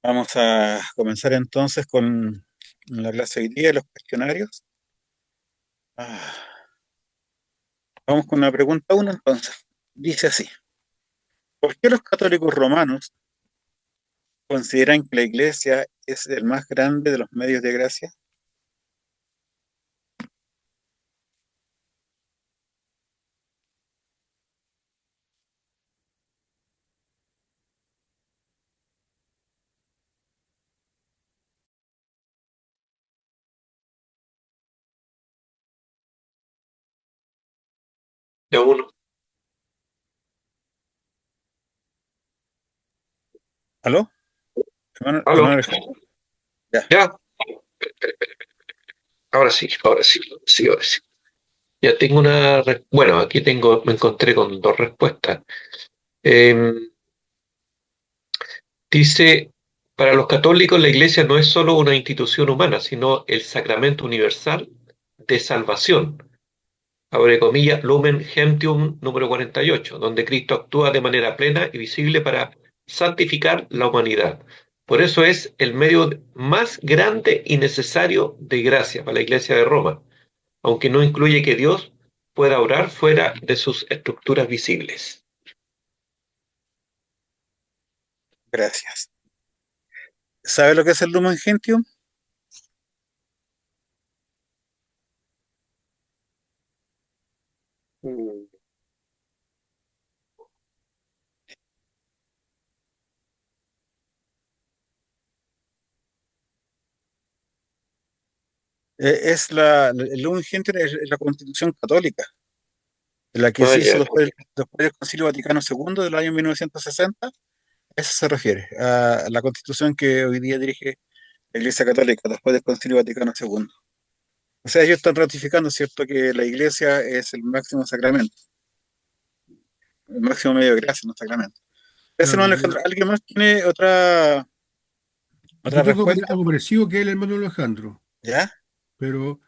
Vamos a comenzar entonces con la clase de hoy día, los cuestionarios. Ah, Vamos con la pregunta uno entonces. Dice así: ¿por qué los católicos romanos consideran que la Iglesia es el más grande de los medios de gracia? De uno. ¿Aló? Hermano ¿Aló? Alejandro. Ya. Ya, ahora sí, ahora sí, sí, ahora sí. Ya tengo bueno, aquí me encontré con dos respuestas. Em, Dice, para los católicos la Iglesia no es solo una institución humana, sino el sacramento universal de salvación. Abre comillas, Lumen Gentium número 48, donde Cristo actúa de manera plena y visible para santificar la humanidad. Por eso es el medio más grande y necesario de gracia para la Iglesia de Roma, aunque no incluye que Dios pueda orar fuera de sus estructuras visibles. Gracias. ¿Sabe lo que es el Lumen Gentium? Mm. El Lumen Gentium es la Constitución católica, la que Ah, se hizo ya. después del Concilio Vaticano II del año 1960. A eso se refiere, a la Constitución que hoy día dirige la Iglesia Católica después del Concilio Vaticano II. O sea, ellos están ratificando, ¿cierto?, que la Iglesia es el máximo sacramento, el máximo medio de gracia, no sacramento. Eso no, Claro, Alejandro. ¿Alguien más tiene otra yo tengo respuesta? algo parecido que el hermano Alejandro, ¿Ya? pero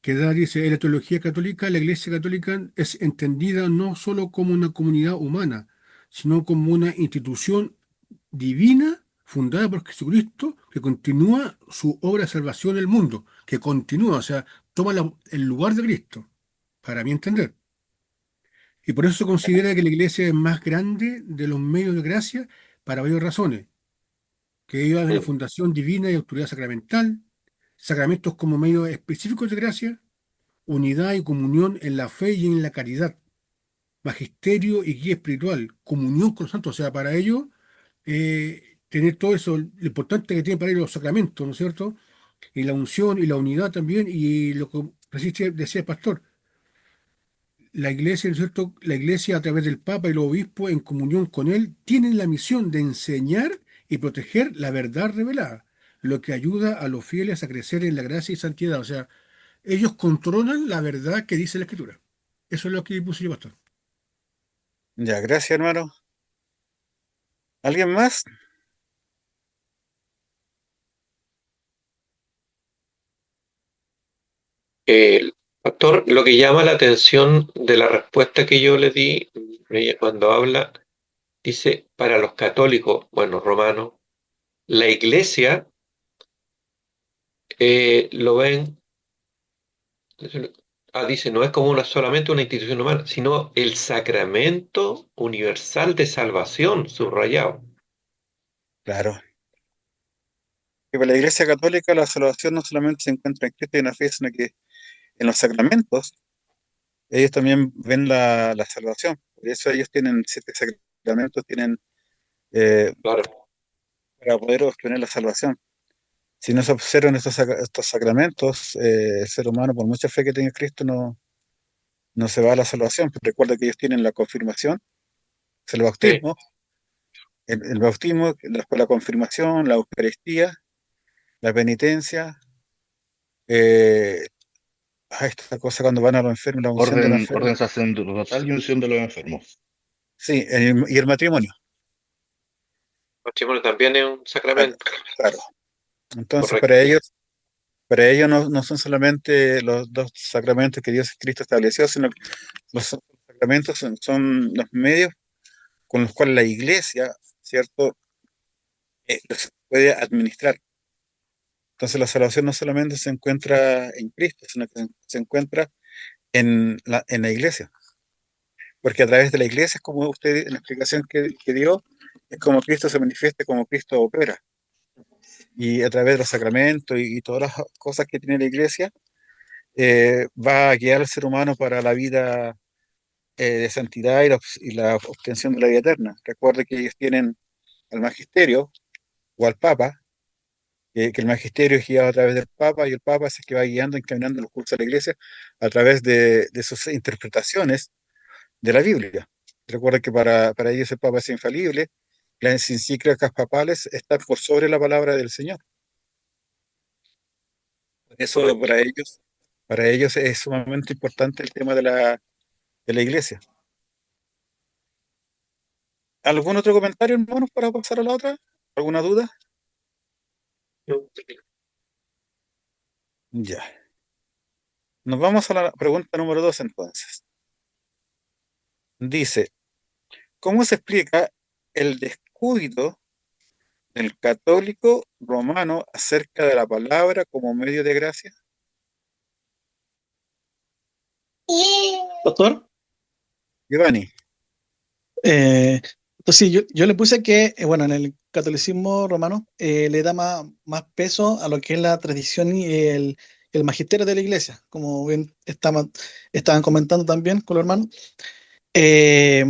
que da, dice, en la teología católica, la Iglesia católica es entendida no solo como una comunidad humana, sino como una institución divina fundada por Jesucristo que continúa su obra de salvación en el mundo, que continúa, o sea, toma el lugar de Cristo, para mi entender. Y por eso se considera que la Iglesia es más grande de los medios de gracia para varias razones, que ellos de la Mm. fundación divina y autoridad sacramental, sacramentos como medios específicos de gracia, unidad y comunión en la fe y en la caridad, magisterio y guía espiritual, comunión con los santos. O sea, para ellos, tener todo eso, lo importante que tienen para ellos los sacramentos, ¿no es cierto? Y la unción y la unidad también, y lo que decía el pastor, la iglesia, ¿no es cierto? La iglesia a través del Papa y los obispos en comunión con él tienen la misión de enseñar y proteger la verdad revelada, lo que ayuda a los fieles a crecer en la gracia y santidad. O sea, ellos controlan la verdad que dice la Escritura. Eso es lo que puso yo, pastor. Ya, gracias, hermano. ¿Alguien más? El factor, lo que llama la atención de la respuesta que yo le di, cuando habla, dice, para los católicos, bueno, romanos, la iglesia lo ven, dice, no es como solamente una institución humana, sino el sacramento universal de salvación, subrayado. Claro. Que para la Iglesia Católica la salvación no solamente se encuentra en Cristo y en la fe, sino que en los sacramentos ellos también ven la salvación. Por eso ellos tienen 7 sacramentos, tienen Claro. para poder obtener la salvación. Si no se observan estos sacramentos, el ser humano, por mucha fe que tenga en Cristo, no se va a la salvación. Pero recuerda que ellos tienen la confirmación, es el Sí. bautismo, el bautismo, después la confirmación, la Eucaristía, la penitencia, eh, esta cosa cuando van a los enfermos, la unción de los enfermos. Orden sacerdotal y unción de los enfermos. Sí, y el matrimonio, El matrimonio también es un claro. sacramento, Claro. Entonces, correcto. para ellos no son solamente los dos sacramentos que Dios Cristo estableció, sino que los sacramentos son los medios con los cuales la iglesia, ¿cierto? puede administrar. Entonces la salvación no solamente se encuentra en Cristo, sino que se encuentra en la iglesia. Porque a través de la iglesia, es como usted en la explicación que dio, es como Cristo se manifiesta, como Cristo opera. Y a través de los sacramentos y todas las cosas que tiene la iglesia, va a guiar al ser humano para la vida de santidad y la obtención de la vida eterna. Recuerde que ellos tienen al magisterio o al papa, que el magisterio es guiado a través del papa y el papa es el que va guiando, encaminando los cursos de la iglesia a través de sus interpretaciones de la Biblia. Recuerda que para ellos el papa es infalible, las encíclicas papales están por sobre la palabra del Señor. Eso Correcto. para ellos es sumamente importante el tema de la iglesia. ¿Algún otro comentario, hermanos, para pasar a la otra? ¿Alguna duda? Ya. Nos vamos a la pregunta número 2 entonces. Dice, ¿cómo se explica el descuido del católico romano acerca de la palabra como medio de gracia? Doctor, Giovanni, eh, entonces yo le puse que, bueno, en el catolicismo romano le da más peso a lo que es la tradición y el magisterio de la iglesia, como bien estaban comentando también con los hermanos. Eh,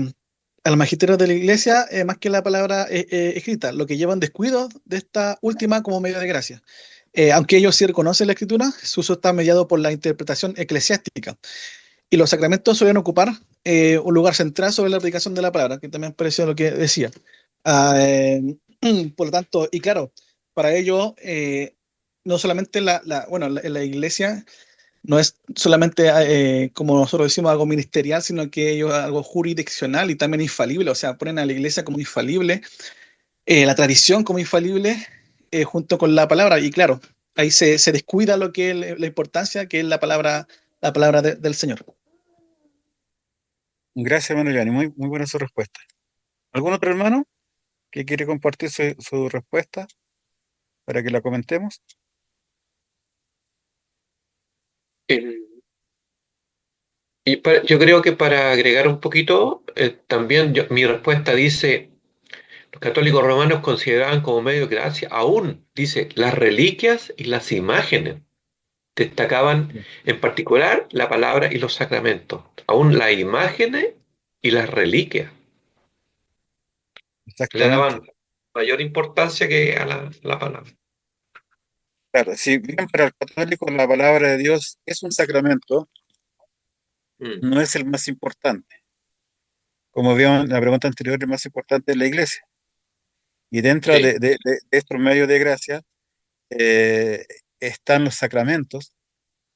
Al magisterio de la iglesia, más que la palabra escrita, lo que llevan descuido de esta última como medio de gracia. Aunque ellos sí reconocen la escritura, su uso está mediado por la interpretación eclesiástica. Y los sacramentos suelen ocupar un lugar central sobre la predicación de la palabra, que también pareció lo que decía. Ah, por lo tanto, y claro, para ello, no solamente bueno, la iglesia no es solamente, como nosotros decimos, algo ministerial, sino que ellos algo jurisdiccional y también infalible, o sea, ponen a la iglesia como infalible, la tradición como infalible, junto con la palabra, y claro, ahí se descuida lo que es la importancia que es la palabra del Señor. gracias, hermano Giovanni, muy buena su respuesta. ¿Algún otro hermano que quiere compartir su respuesta para que la comentemos? El- yo creo que para agregar un poquito, también mi respuesta dice, los católicos romanos consideraban como medio de gracia, aún, dice, las reliquias y las imágenes. Destacaban en particular la palabra y los sacramentos, aún las imágenes y las reliquias. Le Exactamente. daban mayor importancia que a la palabra. Claro, si bien para el católico la palabra de Dios es un sacramento, Mm, no es el más importante. Como vimos en la pregunta anterior, el más importante es la iglesia. Y dentro sí, de estos medios de gracia eh, están los sacramentos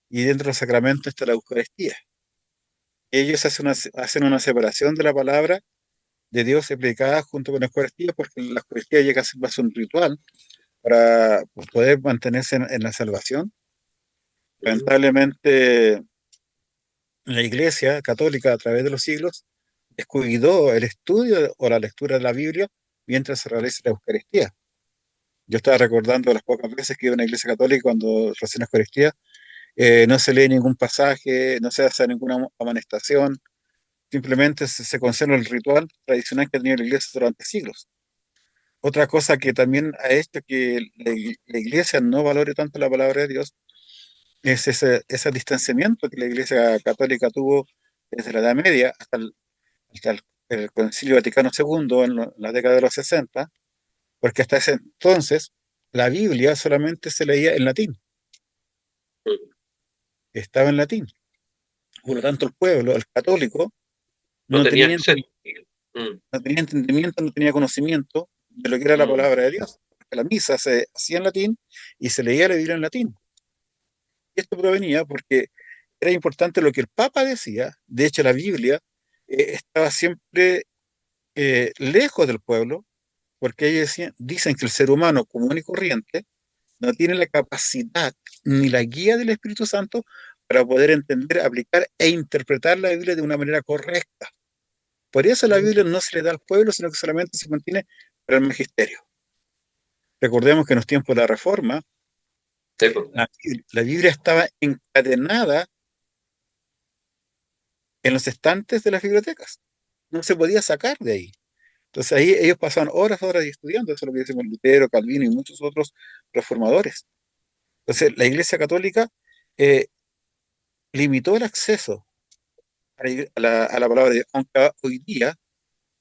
y dentro de los sacramentos está la Eucaristía. Ellos hacen una separación de la palabra de Dios aplicada junto con la Eucaristía porque la Eucaristía llega a ser más un ritual para poder mantenerse en la salvación. mm, Lamentablemente, la Iglesia católica a través de los siglos descuidó el estudio o la lectura de la Biblia mientras se realiza la Eucaristía. Yo estaba recordando las pocas veces que iba a una iglesia católica cuando recién la Eucaristía, no se lee ningún pasaje, no se hace ninguna amonestación, simplemente se conserva el ritual tradicional que ha tenido la iglesia durante siglos. Otra cosa que también ha hecho que la iglesia no valore tanto la palabra de Dios es ese distanciamiento que la iglesia católica tuvo desde la Edad Media hasta el Concilio Vaticano II en la década de los 60, porque hasta ese entonces la Biblia solamente se leía en latín, mm. estaba en latín. Por lo tanto, el pueblo, el católico, No no tenía tenía, acceso. Mm, no tenía entendimiento, no tenía conocimiento de lo que era la mm, palabra de Dios. La misa se hacía en latín y se leía la Biblia en latín. Y esto provenía porque era importante lo que el Papa decía. De hecho, la Biblia estaba siempre lejos del pueblo, porque ellos dicen que el ser humano común y corriente no tiene la capacidad ni la guía del Espíritu Santo para poder entender, aplicar e interpretar la Biblia de una manera correcta. Por eso la mm. Biblia no se le da al pueblo, sino que solamente se mantiene para el magisterio. Recordemos que en los tiempos de la Reforma, Sí, pues. la Biblia estaba encadenada en los estantes de las bibliotecas. No se podía sacar de ahí. Entonces ahí ellos pasaban horas estudiando, eso es lo que decimos Lutero, Calvino y muchos otros reformadores. Entonces la Iglesia Católica eh, limitó el acceso a la palabra de Dios, aunque hoy día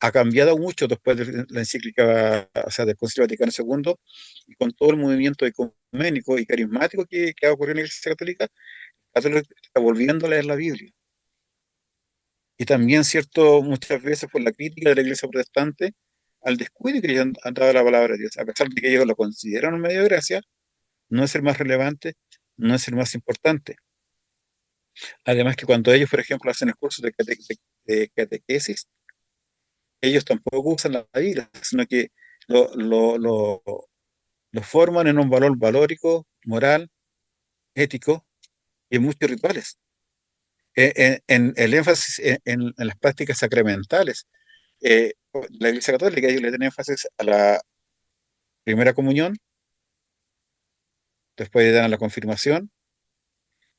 ha cambiado mucho después de la encíclica, o sea, del Concilio Vaticano II, y con todo el movimiento ecuménico y carismático que ha ocurrido en la Iglesia Católica, la Católica está volviendo a leer la Biblia. Y también, cierto, muchas veces por la crítica de la Iglesia protestante al descuido que ellos han dado a la palabra de Dios, a pesar de que ellos lo consideran un medio de gracia, no es el más relevante, no es el más importante. Además que cuando ellos, por ejemplo, hacen el curso de catequesis, ellos tampoco usan la Biblia, sino que lo, lo, lo, lo forman en un valor valórico, moral, ético y en muchos rituales. En el énfasis en las prácticas sacramentales. La Iglesia Católica ellos le tienen énfasis a la primera comunión, después le dan a la confirmación,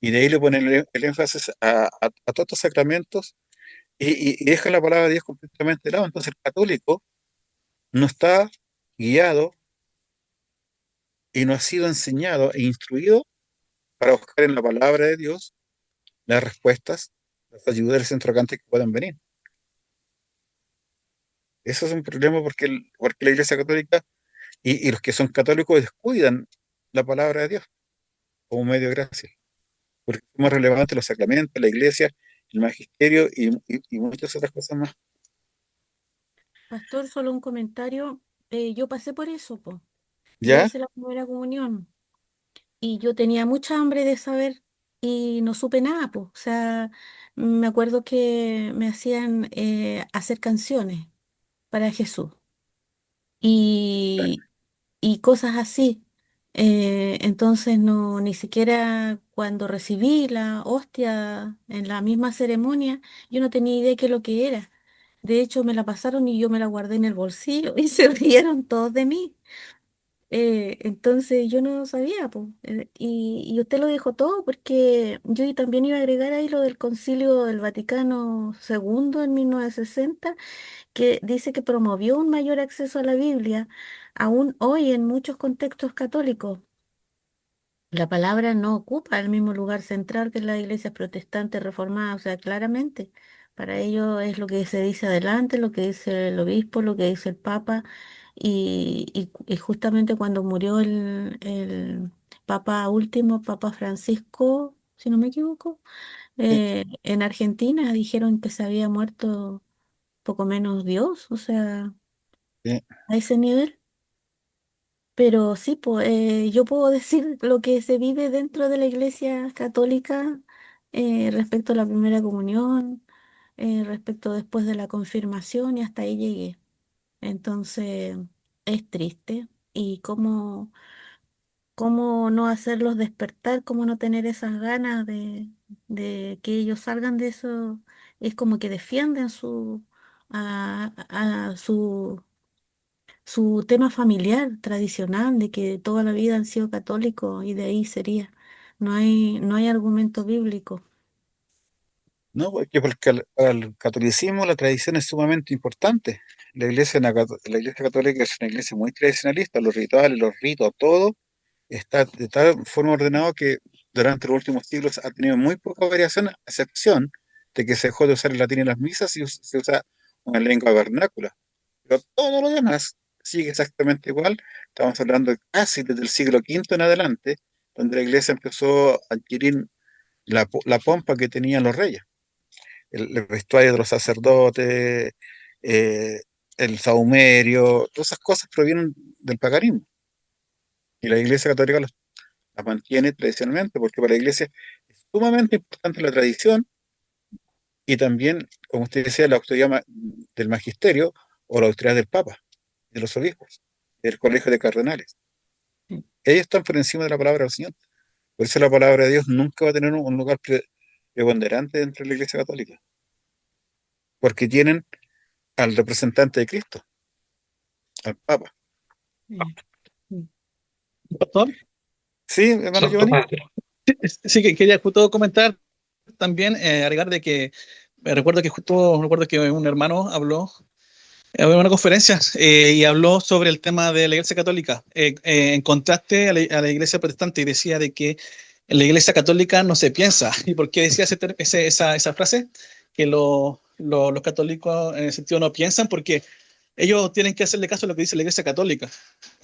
y de ahí le ponen el énfasis a todos estos sacramentos y dejan la palabra de Dios completamente de lado. Entonces el católico no está guiado y no ha sido enseñado e instruido para buscar en la palabra de Dios las respuestas, las ayudas centrocantes que puedan venir. Eso es un problema porque la Iglesia Católica y los que son católicos descuidan la palabra de Dios como medio de gracia, porque es más relevante los sacramentos, la Iglesia, el magisterio y muchas otras cosas más. Pastor, solo un comentario. Yo pasé por eso, po. Yo ¿Ya? hice la primera comunión y yo tenía mucha hambre de saber y no supe nada, po. O sea, me acuerdo que me hacían hacer canciones para Jesús y, y cosas así. Entonces no, ni siquiera cuando recibí la hostia en la misma ceremonia, yo no tenía idea qué lo que era. De hecho, me la pasaron y yo me la guardé en el bolsillo y se rieron todos de mí. Entonces yo no sabía, po. Y usted lo dijo todo porque yo también iba a agregar ahí lo del Concilio del Vaticano II en 1960 que dice que promovió un mayor acceso a la Biblia, aún hoy en muchos contextos católicos. La palabra no ocupa el mismo lugar central que en las iglesias protestantes reformadas, o sea, claramente. Para ellos es lo que se dice adelante, lo que dice el obispo, lo que dice el papa, y justamente cuando murió el papa último, Papa Francisco, si no me equivoco, Sí, en Argentina dijeron que se había muerto poco menos Dios, o sea, sí. a ese nivel. Pero sí, pues, yo puedo decir lo que se vive dentro de la Iglesia Católica respecto a la primera comunión, respecto después de la confirmación y hasta ahí llegué. Entonces, es triste. Y cómo no hacerlos despertar, cómo no tener esas ganas de que ellos salgan de eso. Es como que defienden su tema familiar tradicional de que toda la vida han sido católicos y de ahí sería. No hay argumento bíblico. No, porque para el catolicismo la tradición es sumamente importante. La iglesia católica es una iglesia muy tradicionalista, los rituales, los ritos, todo está de tal forma ordenado que durante los últimos siglos ha tenido muy poca variación, a excepción de que se dejó de usar el latín en las misas y se usa una lengua vernácula. Pero todo lo demás sigue exactamente igual. Estamos hablando casi desde el siglo V en adelante, donde la iglesia empezó a adquirir la pompa que tenían los reyes, el vestuario de los sacerdotes, eh, el saumerio, todas esas cosas provienen del paganismo. Y la iglesia católica la mantiene tradicionalmente, porque para la iglesia es sumamente importante la tradición y también, como usted decía, la autoridad del magisterio o la autoridad del papa, de los obispos, del colegio de cardenales. Sí. Ellos están por encima de la palabra del Señor. Por eso la palabra de Dios nunca va a tener un lugar preponderante dentro de la iglesia católica, porque tienen al representante de Cristo, al papa. Sí. Sí. Pastor. Sí, hermano Santo Giovanni. Padre. Sí, que quería justo comentar también, agregar de que recuerdo que un hermano habló en una conferencia y habló sobre el tema de la Iglesia Católica, en contraste a la Iglesia Protestante, y decía de que en la Iglesia Católica no se piensa. ¿Y por qué decía esa frase? Que los católicos en el sentido no piensan porque ellos tienen que hacerle caso a lo que dice la Iglesia Católica.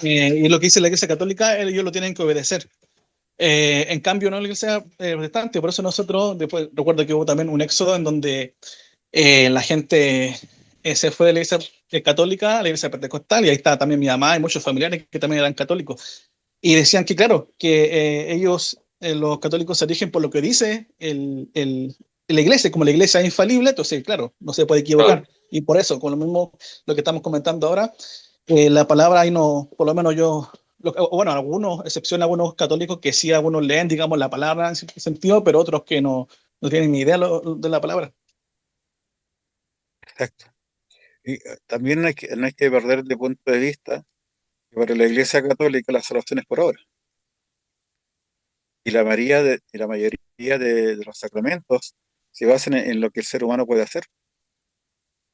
Y lo que dice la Iglesia Católica, ellos lo tienen que obedecer. En cambio, no la iglesia protestante, por eso nosotros, después recuerdo que hubo también un éxodo en donde la gente se fue de la iglesia católica a la iglesia pentecostal, y ahí está también mi mamá y muchos familiares que también eran católicos. Y decían que, claro, que ellos, los católicos, se rigen por lo que dice la iglesia, como la iglesia es infalible, entonces, claro, no se puede Claro. equivocar. Y por eso, con lo mismo, lo que estamos comentando ahora, la palabra ahí no, por lo menos yo, bueno, algunos, excepción a algunos católicos que sí, algunos leen, digamos, la palabra en cierto sentido, pero otros que no tienen ni idea de la palabra. Exacto. Y también no hay que perder de punto de vista que para la Iglesia Católica la salvación es por obra. Y la mayoría de los sacramentos se basan en lo que el ser humano puede hacer,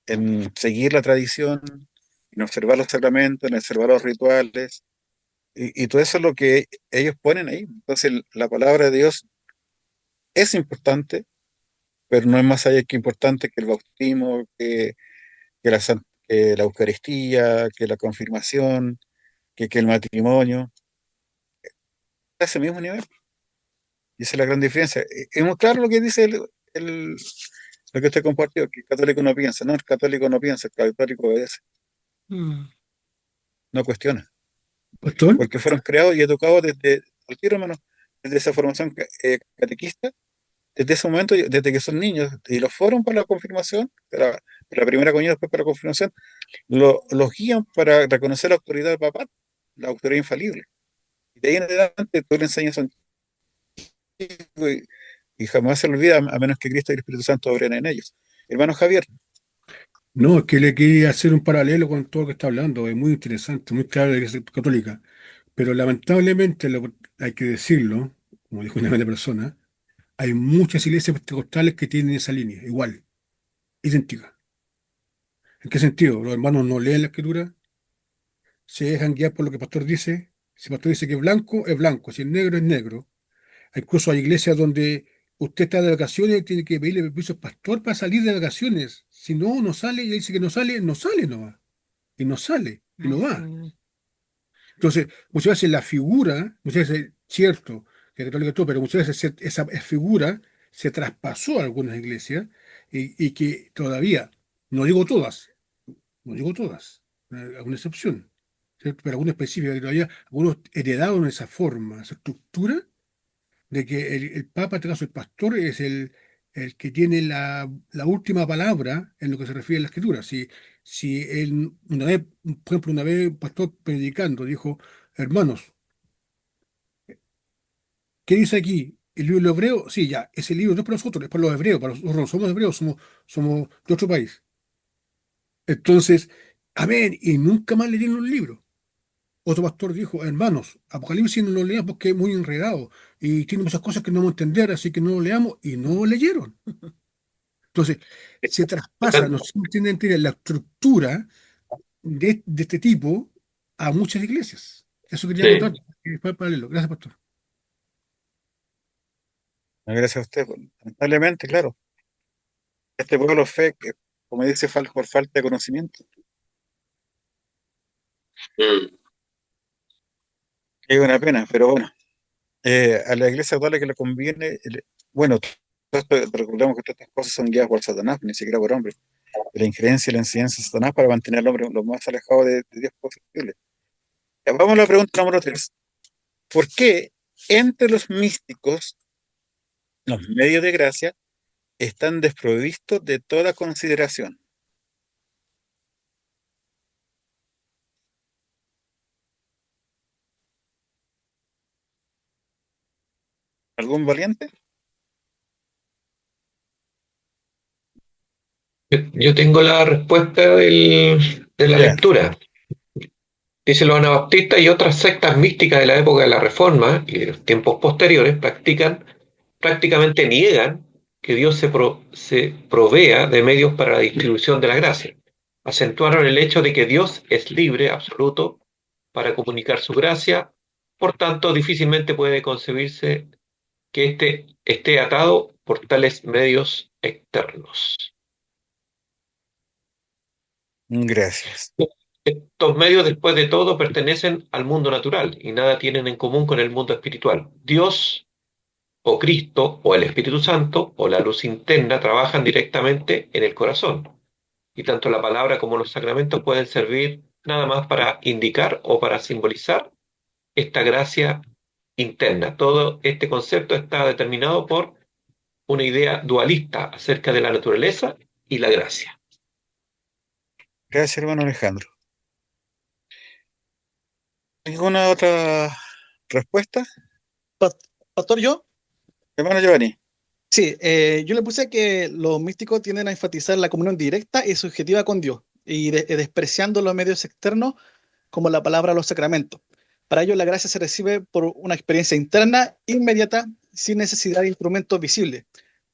en seguir la tradición, en observar los sacramentos, en observar los rituales, y todo eso es lo que ellos ponen ahí. Entonces, la palabra de Dios es importante, pero no es más allá que importante que el bautismo, que la Eucaristía, que la confirmación, que el matrimonio, a ese mismo nivel. Y esa es la gran diferencia. Es muy claro lo que dice lo que usted compartió, que el católico no piensa. No, el católico no piensa, el católico obedece, Mm. no cuestiona. Pastor, Porque fueron creados y educados desde al tiro, hermano, desde esa formación catequista, desde ese momento, desde que son niños, y los fueron para la confirmación, para la primera comunión, después para la confirmación, los guían para reconocer la autoridad del papá, la autoridad infalible. Y de ahí en adelante tú le enseñas a un chico y jamás se le olvida, a menos que Cristo y el Espíritu Santo obren en ellos. Hermano Javier, no, es que le quería hacer un paralelo con todo lo que está hablando. Es muy interesante, muy claro de la Iglesia Católica. Pero lamentablemente, hay que decirlo, como dijo una buena persona, hay muchas iglesias pentecostales que tienen esa línea, igual, idéntica. ¿En qué sentido? Los hermanos no leen la escritura, se dejan guiar por lo que el pastor dice. Si el pastor dice que es blanco, si es negro, es negro. Incluso hay iglesias donde usted está de vacaciones y tiene que pedirle permiso al pastor para salir de vacaciones. Si no, no sale, y él dice que no sale, no sale nomás. Y no sale, y no va. Mm. Entonces, muchas veces la figura, muchas veces, cierto, que católico todo, pero muchas veces esa figura se traspasó a algunas iglesias y que todavía, no digo todas, no digo todas, alguna excepción, ¿cierto? Pero algunas específicas que todavía algunos heredaron esa forma, esa estructura de que el Papa, en este caso el pastor, es el que tiene la última palabra en lo que se refiere a la escritura. Si él, una vez, por ejemplo, una vez un pastor predicando dijo, hermanos, ¿qué dice aquí? ¿El libro de los hebreos? Sí, ya, ese libro no es para nosotros, es para los hebreos, para nosotros no somos hebreos, somos de otro país. Entonces, amén, y nunca más leyeron el libro. Otro pastor dijo, hermanos, Apocalipsis no lo leamos porque es muy enredado y tiene muchas cosas que no vamos a entender, así que no lo leamos, y no lo leyeron. Entonces, se traspasa, no se entiende entender la estructura de este tipo a muchas iglesias. Eso quería Sí. acotar, y fue paralelo. Gracias, pastor. gracias a usted, lamentablemente, claro, este pueblo fe, que, como dice, por falta de conocimiento. Mm. Es una pena, pero bueno, a la iglesia actual que le conviene, bueno, recordemos que todas estas cosas son guiadas por Satanás, ni siquiera por hombres. La injerencia y la enseñanza de Satanás para mantener al hombre lo más alejado de Dios posible. Ya, vamos a la pregunta número 3. ¿Por qué entre los místicos los medios de gracia están desprovistos de toda consideración? ¿Algún valiente? Yo tengo la respuesta de la Ya, lectura. Dice, los anabaptistas y otras sectas místicas de la época de la Reforma y de los tiempos posteriores prácticamente niegan que Dios se provea de medios para la distribución de la gracia. Acentuaron el hecho de que Dios es libre, absoluto, para comunicar su gracia, por tanto, difícilmente puede concebirse que éste esté atado por tales medios externos. Gracias. Estos medios, después de todo, pertenecen al mundo natural y nada tienen en común con el mundo espiritual. Dios o Cristo o el Espíritu Santo o la luz interna trabajan directamente en el corazón. Y tanto la palabra como los sacramentos pueden servir nada más para indicar o para simbolizar esta gracia interna. Todo este concepto está determinado por una idea dualista acerca de la naturaleza y la gracia. Gracias, hermano Alejandro. ¿Ninguna otra respuesta? Pastor, yo. Hermano Giovanni. Sí, yo le puse que los místicos tienden a enfatizar la comunión directa y subjetiva con Dios, y despreciando los medios externos como la palabra o los sacramentos. Para ellos la gracia se recibe por una experiencia interna, inmediata, sin necesidad de instrumentos visibles,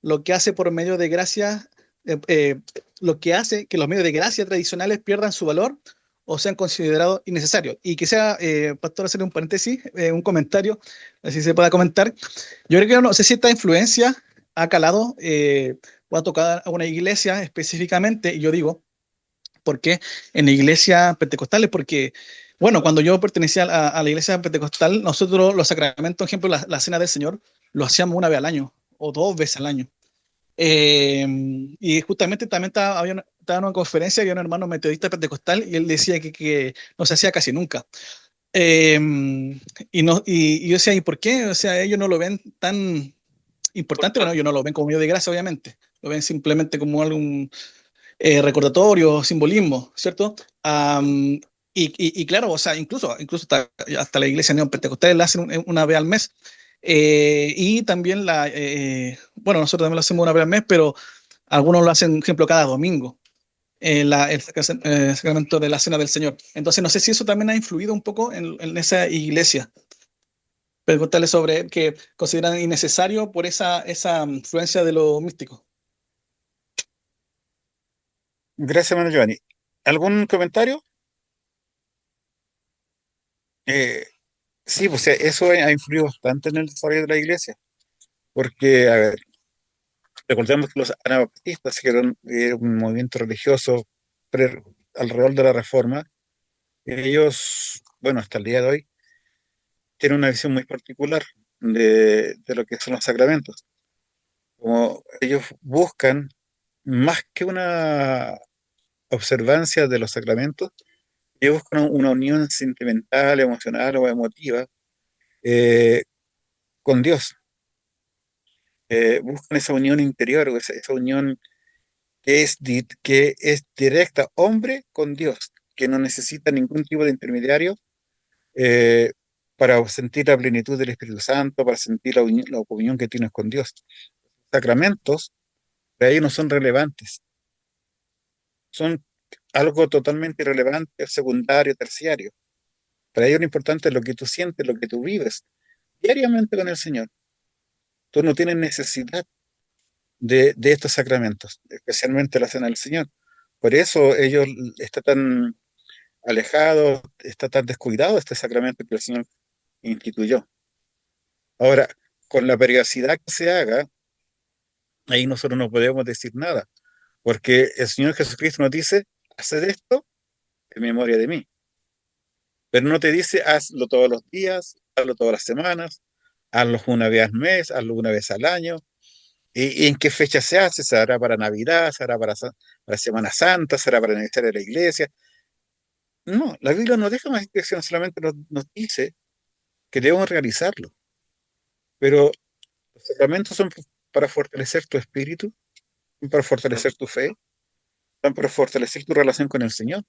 lo que hace por medio de gracia, lo que hace que los medios de gracia tradicionales pierdan su valor o sean considerados innecesarios. Y quisiera, pastor, hacer un paréntesis, un comentario, así se pueda comentar. Yo creo que no sé si esta influencia ha calado o ha tocado a una iglesia específicamente, y yo digo, ¿por qué? En iglesias pentecostales, porque, bueno, cuando yo pertenecía a la iglesia pentecostal, nosotros los sacramentos, por ejemplo, la cena del Señor, lo hacíamos una vez al año o 2 veces al año. Y justamente también estaba en una conferencia, había un hermano metodista pentecostal y él decía que no se hacía casi nunca. Eh, y yo decía, ¿y por qué? O sea, ellos no lo ven tan importante, bueno, ellos no lo ven como medio de gracia, obviamente, lo ven simplemente como algún recordatorio, simbolismo, ¿cierto? Y claro, o sea, incluso hasta la iglesia neopentecostal la hacen una vez al mes. Y también bueno, nosotros también lo hacemos una vez al mes, pero algunos lo hacen, por ejemplo, cada domingo, el sacramento de la Cena del Señor. Entonces, no sé si eso también ha influido un poco en esa iglesia. Preguntarle sobre que consideran innecesario por esa influencia de lo místico. Gracias, hermano Giovanni. ¿Algún comentario? Eh, sí, pues eso ha influido bastante en el desarrollo de la iglesia, porque, a ver, recordemos que los anabaptistas, que eran un movimiento religioso pre- alrededor de la Reforma, ellos, bueno, hasta el día de hoy, tienen una visión muy particular de lo que son los sacramentos. Como ellos buscan, más que una observancia de los sacramentos, ellos buscan una unión sentimental, emocional o emotiva eh, con Dios. Buscan esa unión interior, o esa unión que es directa, hombre con Dios, que no necesita ningún tipo de intermediario eh, para sentir la plenitud del Espíritu Santo, para sentir la comunión que tienes con Dios. Sacramentos, para ellos no son relevantes, son algo totalmente irrelevante, secundario, terciario. Para ellos lo importante es lo que tú sientes, lo que tú vives diariamente con el Señor. Tú no tienes necesidad de estos sacramentos, especialmente la cena del Señor. Por eso ellos están tan alejados, está tan descuidado este sacramento que el Señor instituyó. Ahora, con la periodicidad que se haga, ahí nosotros no podemos decir nada, porque el Señor Jesucristo nos dice, haced esto en memoria de mí. Pero no te dice, hazlo todos los días, hazlo todas las semanas, hazlo una vez al mes, hazlo una vez al año. ¿Y en qué fecha se hace? ¿Se hará para Navidad? ¿Se hará para Semana Santa? ¿Se hará para el aniversario de la iglesia? No, la Biblia no deja más instrucción, solamente nos dice que debemos realizarlo. Pero los sacramentos son para fortalecer tu espíritu, son para fortalecer tu fe, son para fortalecer tu relación con el Señor.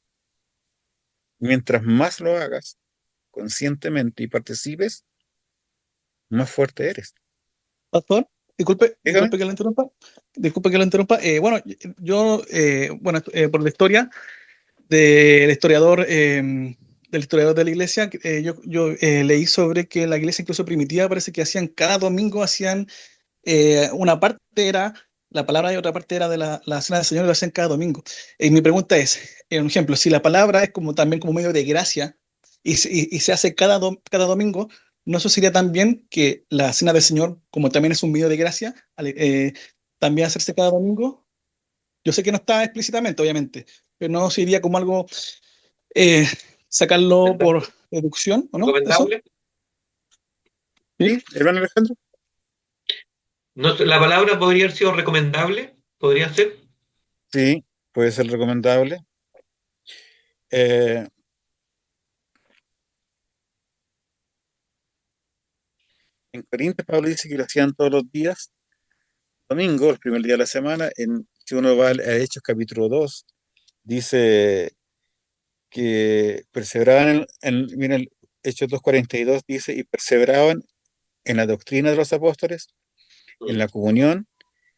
Mientras más lo hagas conscientemente y participes, más fuerte eres. Pastor, disculpe, Dígame. disculpe que lo interrumpa. Disculpe que lo interrumpa. Bueno, bueno, por la historia del historiador del historiador de la iglesia, yo leí sobre que la iglesia incluso primitiva parece que hacían cada domingo, hacían una parte era la palabra y otra parte era de la cena del Señor y lo hacían cada domingo. Y mi pregunta es, un ejemplo, si la palabra es como también como medio de gracia y se hace cada domingo, ¿no eso sería también que la cena del Señor, como también es un medio de gracia, también hacerse cada domingo? Yo sé que no está explícitamente, obviamente, pero no sería como algo eh, sacarlo por deducción, ¿o no? ¿Eso? ¿Recomendable? ¿Sí, hermano Alejandro? No, la palabra podría haber sido recomendable, podría ser. Sí, puede ser recomendable. Eh, en Corintios, Pablo dice que lo hacían todos los días, domingo, el primer día de la semana. Si uno va a Hechos capítulo 2, dice que perseveraban miren, Hechos 2:42 dice, y perseveraban en la doctrina de los apóstoles, en la comunión,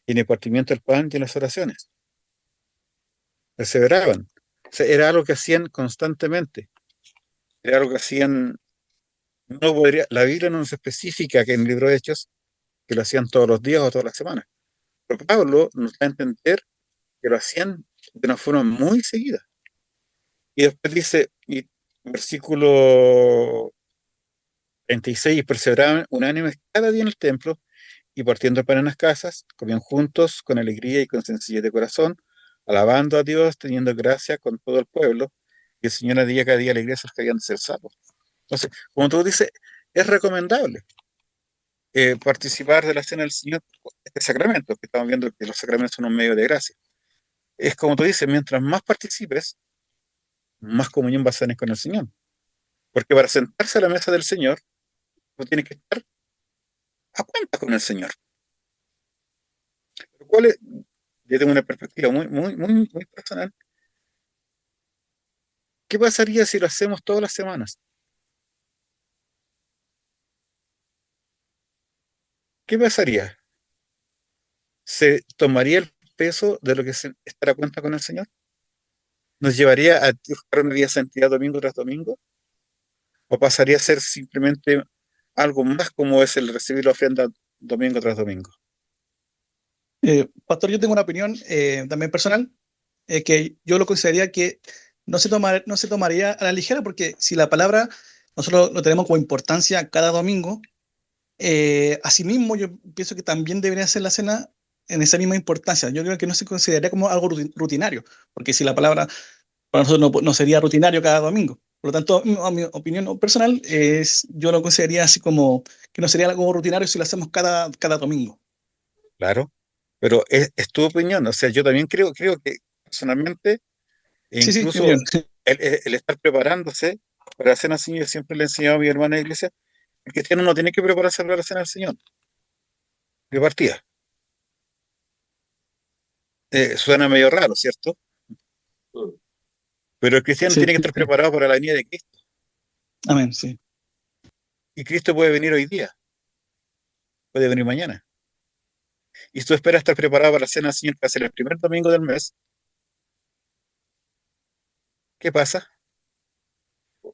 y en el partimiento del pan y en las oraciones. Perseveraban. O sea, era algo que hacían constantemente. Era algo que hacían, la Biblia no nos especifica que en el libro de Hechos que lo hacían todos los días o todas las semanas. Pero Pablo nos da a entender que lo hacían de una forma muy seguida. Y después dice, y versículo 36, y perseveraban unánimes cada día en el templo y partiendo el pan en las casas, comían juntos con alegría y con sencillez de corazón, alabando a Dios, teniendo gracia con todo el pueblo, y el Señor añadía cada día a la iglesia los que habían de ser salvos. Entonces, como tú dices, es recomendable participar de la cena del Señor, este sacramento, que estamos viendo que los sacramentos son un medio de gracia. Es como tú dices, mientras más participes, más comunión vas a tener con el Señor. Porque para sentarse a la mesa del Señor, uno tiene que estar a cuenta con el Señor. Lo cual es, yo tengo una perspectiva muy personal. ¿Qué pasaría si lo hacemos todas las semanas? ¿Qué pasaría? ¿Se tomaría el peso de lo que es estar a cuenta con el Señor? ¿Nos llevaría a buscar una vida de santidad domingo tras domingo? ¿O pasaría a ser simplemente algo más como es el recibir la ofrenda domingo tras domingo? Pastor, yo tengo una opinión también personal, que yo lo consideraría que no se tomaría a la ligera, porque si la palabra nosotros lo tenemos como importancia cada domingo, asimismo yo pienso que también debería ser la cena en esa misma importancia. Yo creo que no se consideraría como algo rutinario, porque si la palabra para nosotros no sería rutinario cada domingo. Por lo tanto, a mi opinión personal, yo lo consideraría así como que no sería algo rutinario si lo hacemos cada domingo. Claro, pero es tu opinión. O sea, yo también creo que personalmente, e Sí, sí, mi incluso opinión. el estar preparándose para la cena del Señor, yo siempre le he enseñado a mi hermana de iglesia, el cristiano no tiene que prepararse para la cena del Señor, de partida. Suena medio raro, ¿cierto? Pero el cristiano Sí, tiene que estar preparado para la venida de Cristo. amén, sí. Y Cristo puede venir hoy día, puede venir mañana. Y si tú esperas estar preparado para la cena del Señor, que va a ser el primer domingo del mes, ¿qué pasa?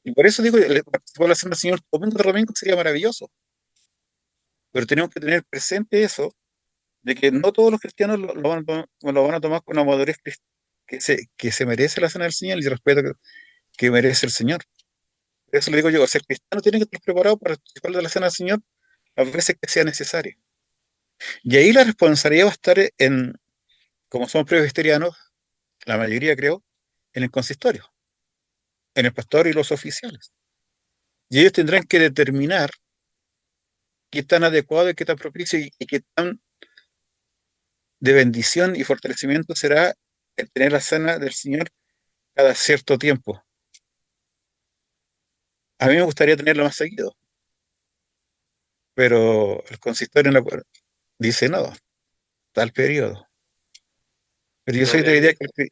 Y por eso digo, participar en la cena del Señor domingo tras domingo sería maravilloso. Pero tenemos que tener presente eso, de que no todos los cristianos lo van a tomar con la madurez que se merece la cena del Señor y el respeto que merece el Señor. Por eso le digo yo, o sea, el cristiano tiene que estar preparado para participar de la cena del Señor las veces que sea necesario. Y ahí la responsabilidad va a estar como somos presbiterianos, la mayoría creo, en el consistorio, en el pastor y los oficiales. Y ellos tendrán que determinar qué tan adecuado y qué tan propicio y qué tan de bendición y fortalecimiento será el tener la cena del Señor cada cierto tiempo. A mí me gustaría tenerlo más seguido, pero el consistorio dice no, tal periodo. Pero yo No, soy de la idea que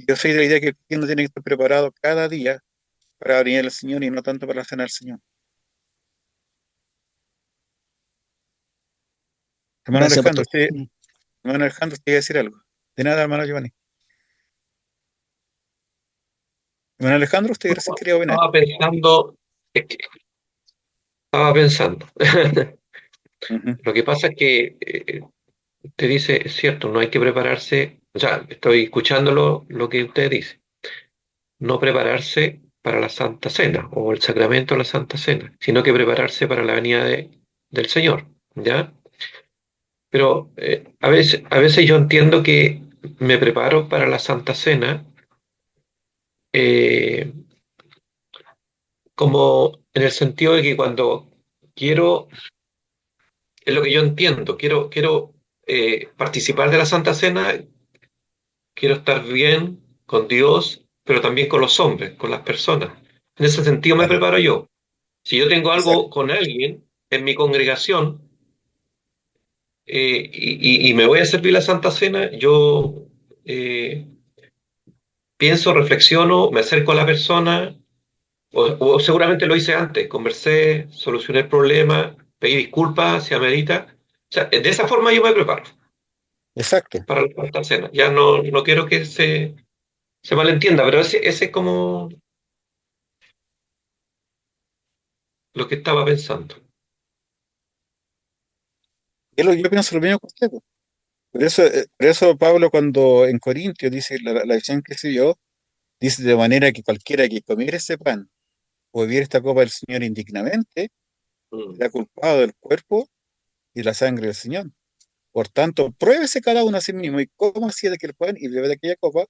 yo soy de la idea que el cristiano tiene que estar preparado cada día para venir al Señor y no tanto para la cena del Señor. Hermano Gracias, Alejandro, pastor. usted iba a decir algo. De nada, hermano Giovanni. Bueno, Alejandro, usted recién quería opinar. Es que estaba pensando. Ujú. Lo que pasa es que usted dice, es cierto, no hay que prepararse, o sea, estoy escuchando lo que usted dice, no prepararse para la Santa Cena o el sacramento de la Santa Cena, sino que prepararse para la venida del Señor, ¿ya? Pero a veces yo entiendo que me preparo para la Santa Cena eh, como en el sentido de que cuando quiero, es lo que yo entiendo, quiero participar de la Santa Cena, quiero estar bien con Dios, pero también con los hombres, con las personas. En ese sentido me Claro, preparo yo. Si yo tengo exacto. algo con alguien en mi congregación y me voy a servir la Santa Cena, yo eh, pienso, reflexiono, me acerco a la persona, o seguramente lo hice antes, conversé, solucioné el problema, pedí disculpas si amerita. O sea, de esa forma yo me preparo Exacto. para la Santa Cena. Ya no quiero que se malentienda, pero ese es como lo que estaba pensando. Yo pienso lo mismo que usted, pues. Por eso Pablo cuando en Corintios dice la visión que se dio, dice de manera que cualquiera que comiera ese pan o bebiera esta copa del Señor indignamente, Mm. será culpado del cuerpo y la sangre del Señor. Por tanto, pruébese cada uno a sí mismo y coma así de aquel pan y bebe de aquella copa,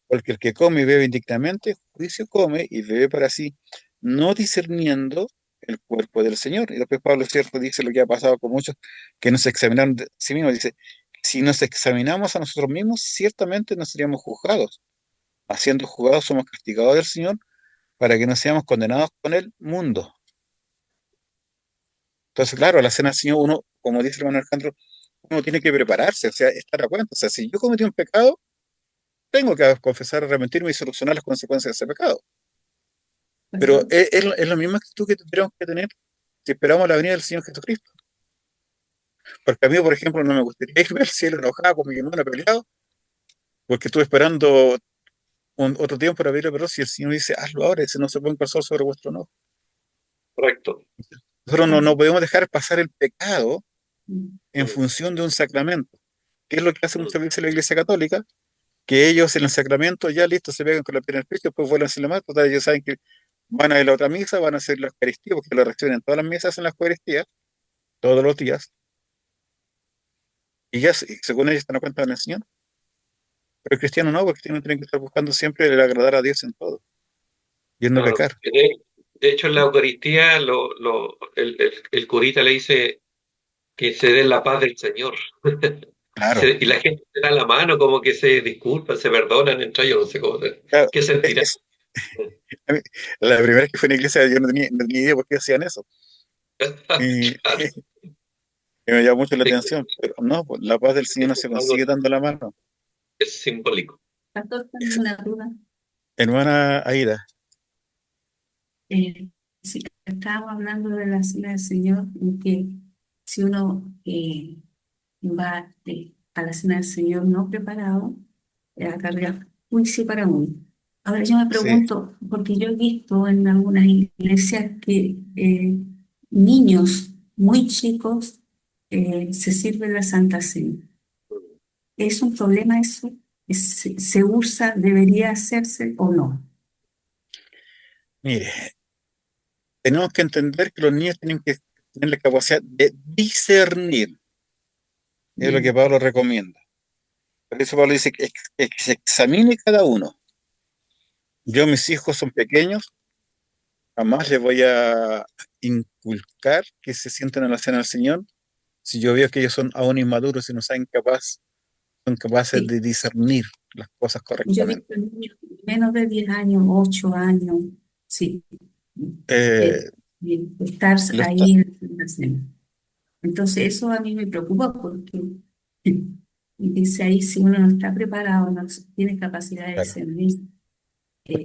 porque el que come y bebe indignamente, juicio come y bebe para sí, no discerniendo el cuerpo del Señor. Y después Pablo, cierto, dice lo que ha pasado con muchos que no se examinaron de sí mismos. Dice, si nos examinamos a nosotros mismos, ciertamente no seríamos juzgados. Haciendo juzgados somos castigados del Señor para que no seamos condenados con el mundo. Entonces, claro, a la cena del Señor uno, como dice el hermano Alejandro, uno tiene que prepararse, o sea, estar a cuenta. O sea, si yo cometí un pecado, tengo que confesar, arrepentirme y solucionar las consecuencias de ese pecado. Pero es la misma actitud que tendríamos que tener si esperamos la venida del Señor Jesucristo. Porque a mí, por ejemplo, no me gustaría irme al cielo enojado con mi hermano peleado, porque estuve esperando otro tiempo para pedirle perdón. Si el Señor dice, hazlo ahora, dice, no se ponga el sol sobre vuestro enojo. Correcto. Nosotros no podemos dejar pasar el pecado en Mm, función de un sacramento. ¿Qué es lo que hace mm. muchas veces la Iglesia Católica? Que ellos en el sacramento ya listo se pegan con la piedra en el pecho, después vuelven a hacer la mano, total, ellos saben que van a ir a la otra misa, van a hacer la Eucaristía, porque lo reciben en todas las misas, en la Eucaristía, todos los días, y ya según ellos están a cuenta del Señor. Pero el cristiano no, porque el cristiano tiene que estar buscando siempre el agradar a Dios en todo, y el no Claro. pecar. De hecho, en la Eucaristía el curita le dice que se dé la paz del Señor. Claro, Y la gente se da la mano, como que se disculpan, se perdonan entre ellos, no sé cómo, claro, qué es, sentirá. es- a mí, la primera vez que fui a una iglesia yo no tenía idea por qué hacían eso, y, Claro, y me llamó mucho la es, atención, pero no, pues, la paz del Señor es no se algo consigue dando la mano. es simbólico. Pastor, tengo Es- una duda. Hermana Aida, Eh, sí, estábamos hablando de la cena del Señor, en que si uno va a la cena del Señor no preparado, acarrea juicio para uno. Ahora yo me sí, pregunto, porque yo he visto en algunas iglesias que niños muy chicos se sirven la Santa Cena. ¿Es un problema eso? ¿Se usa, debería hacerse o no? mire, tenemos que entender que los niños tienen que tener la capacidad de discernir, es lo que Mm. Pablo recomienda. Por eso Pablo dice que se examine cada uno. Yo, mis hijos son pequeños, jamás les voy a inculcar que se sienten en la cena del Señor si yo veo que ellos son aún inmaduros y no son capaces Sí, de discernir las cosas yo he correctamente. visto niños menos de 10 años, 8 años, sí, Eh, eh, estar lo está- ahí en la cena. Entonces eso a mí me preocupa porque dice ahí, si uno no está preparado, no tiene capacidad de claro, discernir,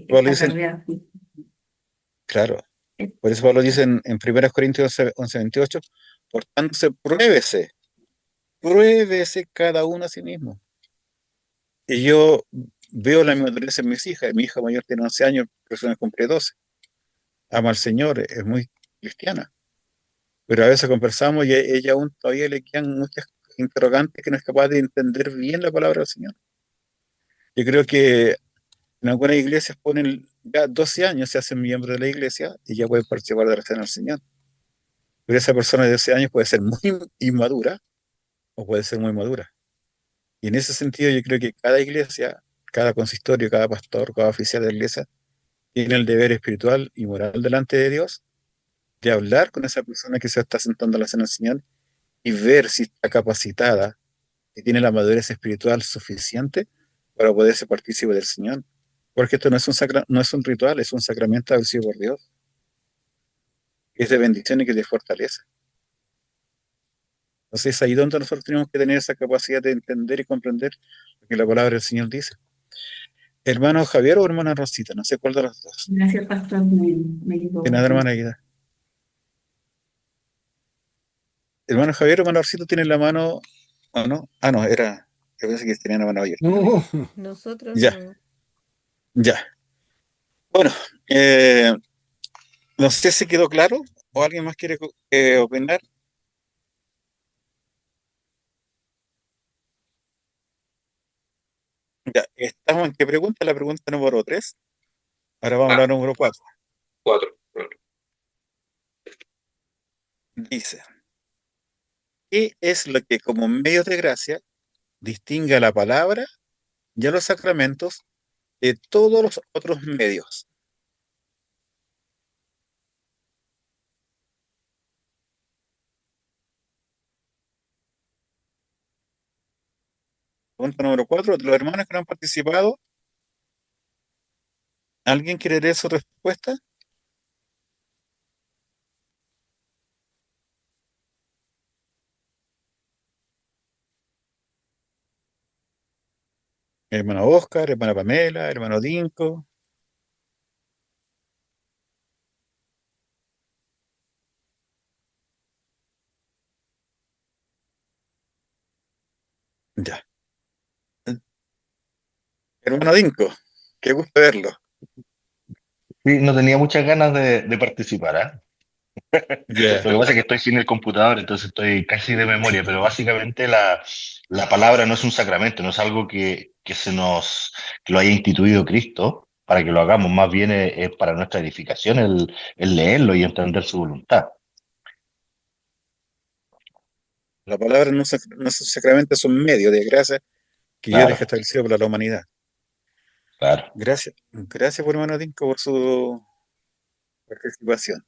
Pablo dice, acarrea juicio. claro, Eh, por eso Pablo dice en 1 Corintios 11:28, por tanto, pruébese cada uno a sí mismo. Y yo veo la madurez en mis hijas. Mi hija mayor tiene 11 años, persona cumple 12. Ama al Señor, es muy cristiana. Pero a veces conversamos y a ella aún todavía le quedan muchas interrogantes que no es capaz de entender bien la palabra del Señor. Yo creo que en algunas iglesias ponen ya 12 años, se hacen miembros de la iglesia y ya pueden participar de la cena del Señor. Pero esa persona de 12 años puede ser muy inmadura o puede ser muy madura. Y en ese sentido yo creo que cada iglesia, cada consistorio, cada pastor, cada oficial de la iglesia tiene el deber espiritual y moral delante de Dios de hablar con esa persona que se está sentando a la cena del Señor y ver si está capacitada y tiene la madurez espiritual suficiente para poder ser partícipe del Señor. Porque esto no es un ritual, es un sacramento establecido por Dios, que es de bendición y que te fortalece. Entonces es ahí donde nosotros tenemos que tener esa capacidad de entender y comprender lo que la palabra del Señor dice. ¿Hermano Javier o hermana Rosita? No sé cuál de los dos. Gracias, pastor, me ¿De nada, equivoco. hermana Aguida? Hermano Javier o hermana Rosita tienen la mano, ¿o no? Ah, no, era, yo pensé que tenían la mano abierta. No, Nosotros Ya, no. ya. Bueno, eh, no sé si quedó claro o alguien más quiere opinar. Ya, estamos en qué pregunta, la pregunta número 3. Ahora vamos a la Ah, número 4. 4. Dice, ¿qué es lo que como medio de gracia distingue a la palabra y a los sacramentos de todos los otros medios? Pregunta número 4. De los hermanos que no han participado, ¿alguien quiere leer su respuesta? Hermano Oscar, hermana Pamela, hermano Dinko. Ya. Hermano Dinko, qué gusto verlo. Sí, no tenía muchas ganas de participar, ¿ah? Ya, Lo que pasa es que estoy sin el computador, entonces estoy casi de memoria, pero básicamente la palabra no es un sacramento, no es algo que lo haya instituido Cristo para que lo hagamos, más bien es para nuestra edificación el leerlo y entender su voluntad. la palabra no es un sacramento, es un medio de gracia que Dios Claro, deja establecido para la humanidad. claro. Gracias, gracias por hermano Dinko por su participación.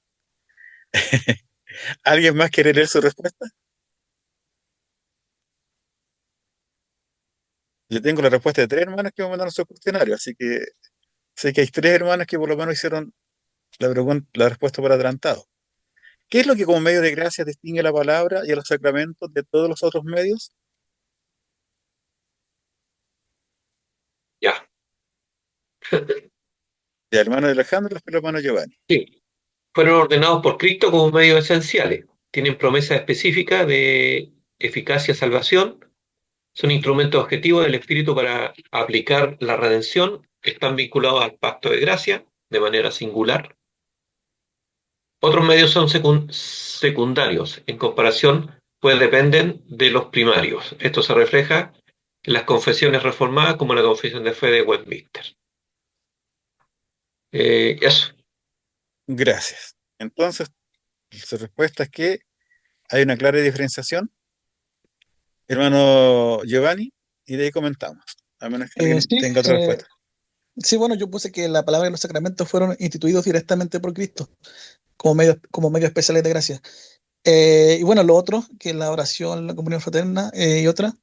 ¿Alguien más quiere leer su respuesta? Yo tengo la respuesta de 3 hermanos que me mandaron su cuestionario, así que sé que hay 3 hermanos que por lo menos hicieron la respuesta por adelantado. ¿Qué es lo que como medio de gracia distingue la palabra y a los sacramentos de todos los otros medios? Ya. El hermano de Alejandro y el hermano Giovanni. Sí. Fueron ordenados por Cristo como medios esenciales. Tienen promesas específicas de eficacia y salvación. Son instrumentos objetivos del Espíritu para aplicar la redención. Están vinculados al pacto de gracia de manera singular. Otros medios son secundarios en comparación, pues dependen de los primarios. Esto se refleja en las confesiones reformadas como la Confesión de Fe de Westminster. Eso. Gracias. Entonces, su respuesta es que hay una clara diferenciación, hermano Giovanni, y de ahí comentamos, a menos que alguien Sí, tenga otra respuesta. sí, bueno, yo puse que la palabra y los sacramentos fueron instituidos directamente por Cristo como medios especiales de gracia. Y bueno, lo otro, que la oración, la comunión fraterna y otras,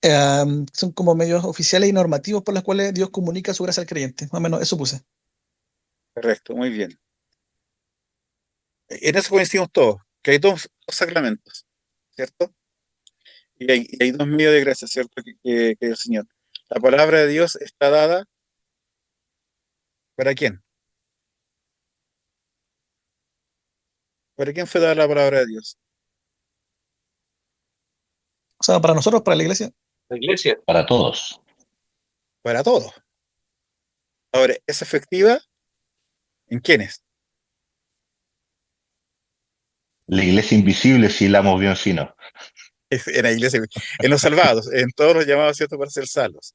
son como medios oficiales y normativos por los cuales Dios comunica su gracia al creyente. Más o menos eso puse. Correcto, muy bien. En eso coincidimos todos, que hay dos sacramentos, ¿cierto? Y hay 2 medios de gracia, ¿cierto? Que el Señor. La palabra de Dios está dada ¿para quién? ¿Para quién fue dada la palabra de Dios? O sea, para nosotros, para la iglesia. La iglesia. Para todos. para todos. Ahora, ¿es efectiva en quiénes? La iglesia invisible si hilamos bien fino. En la iglesia, en los salvados, en todos los llamados, ¿cierto?, para ser salvos,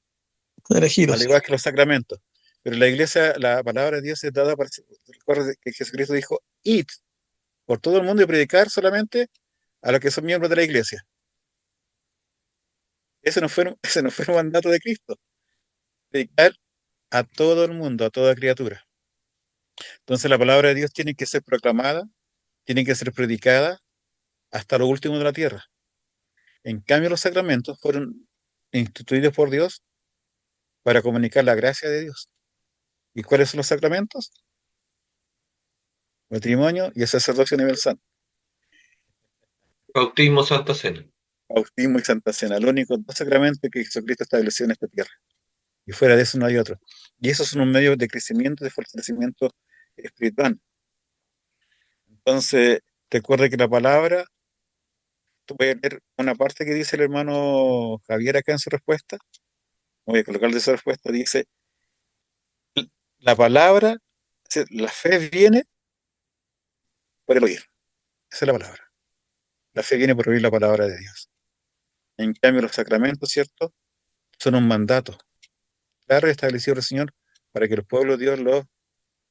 al Elegidos. igual que los sacramentos. Pero la iglesia, la palabra de Dios es dada para, recuerda que Jesucristo dijo, id por todo el mundo y predicar solamente a los que son miembros de la iglesia. Ese no fue un mandato de Cristo, predicar a todo el mundo, a toda criatura. Entonces la palabra de Dios tiene que ser proclamada, tiene que ser predicada hasta lo último de la tierra. En cambio, los sacramentos fueron instituidos por Dios para comunicar la gracia de Dios. ¿Y cuáles son los sacramentos? Matrimonio y el sacerdocio universal, Bautismo, Santa Cena. bautismo y santa cena, los únicos dos sacramentos que Jesucristo estableció en esta tierra. Y fuera de eso no hay otro. Y esos son un medio de crecimiento, de fortalecimiento espiritual. Entonces, recuerda que la palabra, tú puedes leer una parte que dice el hermano Javier acá en su respuesta, voy a colocar de su respuesta, dice, la palabra, la fe viene por el oír. Esa es la palabra. La fe viene por oír la palabra de Dios. En cambio, los sacramentos, ¿cierto?, son un mandato claro y establecido por el Señor para que el pueblo de Dios lo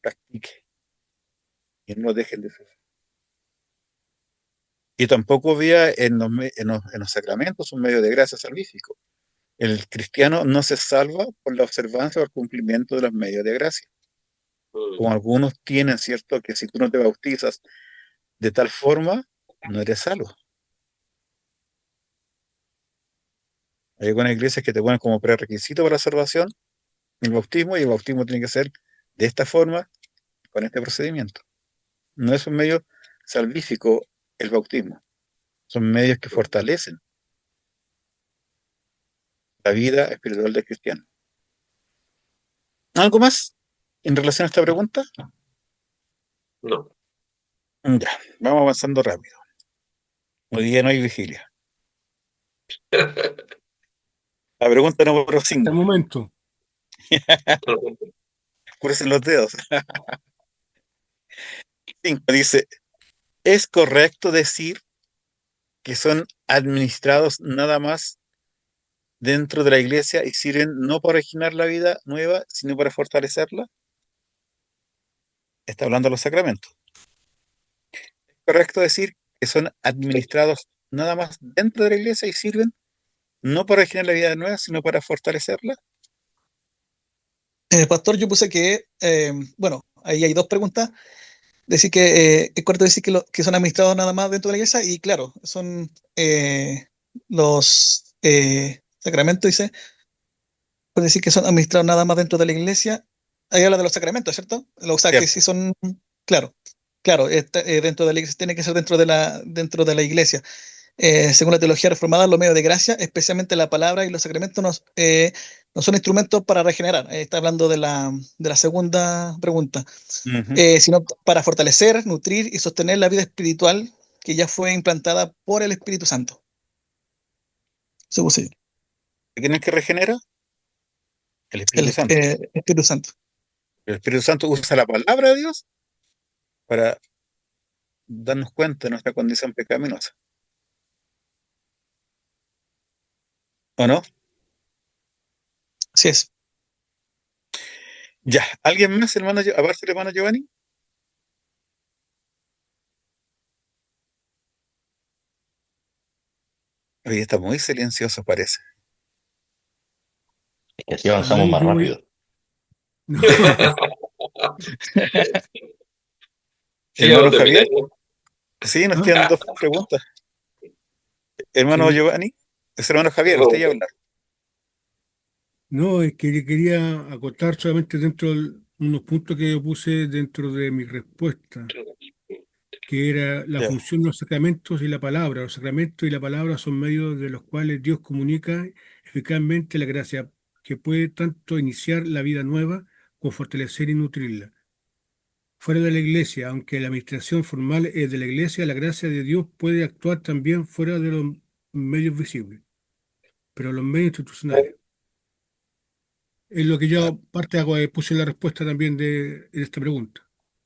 practique y no dejen de hacer. Y tampoco vea en los sacramentos un medio de gracia salvífico. El cristiano no se salva por la observancia o el cumplimiento de los medios de gracia. Como algunos tienen, ¿cierto?, que si tú no te bautizas de tal forma, no eres salvo. Hay algunas iglesias que te ponen como prerequisito para la salvación el bautismo, y el bautismo tiene que ser de esta forma, con este procedimiento. No es un medio salvífico el bautismo, son medios que fortalecen la vida espiritual del cristiano. ¿Algo más en relación a esta pregunta? No. Ya, vamos avanzando rápido. Hoy día no hay vigilia. La pregunta número Hasta el 5. momento. Crucen los dedos. 5 dice, ¿es correcto decir que son administrados nada más dentro de la iglesia y sirven no para originar la vida nueva, sino para fortalecerla? Está hablando de los sacramentos. ¿Es correcto decir que son administrados nada más dentro de la iglesia y sirven no para originar la vida nueva, sino para fortalecerla? Pastor, yo puse que, bueno, ahí hay dos preguntas. Decir que es correcto decir que, que son administrados nada más dentro de la iglesia, y claro, son los sacramentos, dice, puede decir que son administrados nada más dentro de la iglesia. Ahí habla de los sacramentos, ¿cierto? O sea, que Cierto. sí son, claro, claro, dentro de la iglesia, tiene que ser dentro de la iglesia. Según la teología reformada, los medios de gracia, especialmente la palabra y los sacramentos, no son instrumentos para regenerar. Está hablando de la segunda pregunta. Ujú. Sino para fortalecer, nutrir y sostener la vida espiritual que ya fue implantada por el Espíritu Santo. Según sí, ¿Quién es el que regenera? El el Espíritu Santo. Espíritu Santo. El Espíritu Santo usa la palabra de Dios para darnos cuenta de nuestra condición pecaminosa. ¿O no? Así es. Ya. ¿Alguien más, hermano, aparte del hermano Giovanni? Oye, está muy silencioso, parece. Y así avanzamos más rápido. No, Sí, Hermano vamos a Javier, terminar. sí, nos ¿ah? quedan dos preguntas. Hermano Sí. Giovanni, es hermano Javier, usted ya habla. No, es que quería acotar solamente dentro de unos puntos que yo puse dentro de mi respuesta, que era la Ya. función de los sacramentos y la palabra. Los sacramentos y la palabra son medios de los cuales Dios comunica eficazmente la gracia, que puede tanto iniciar la vida nueva como fortalecer y nutrirla. Fuera de la iglesia, aunque la administración formal es de la iglesia, la gracia de Dios puede actuar también fuera de los medios visibles, pero los medios institucionales. Es lo que Ah, yo parte hago, puse en la respuesta también de esta pregunta.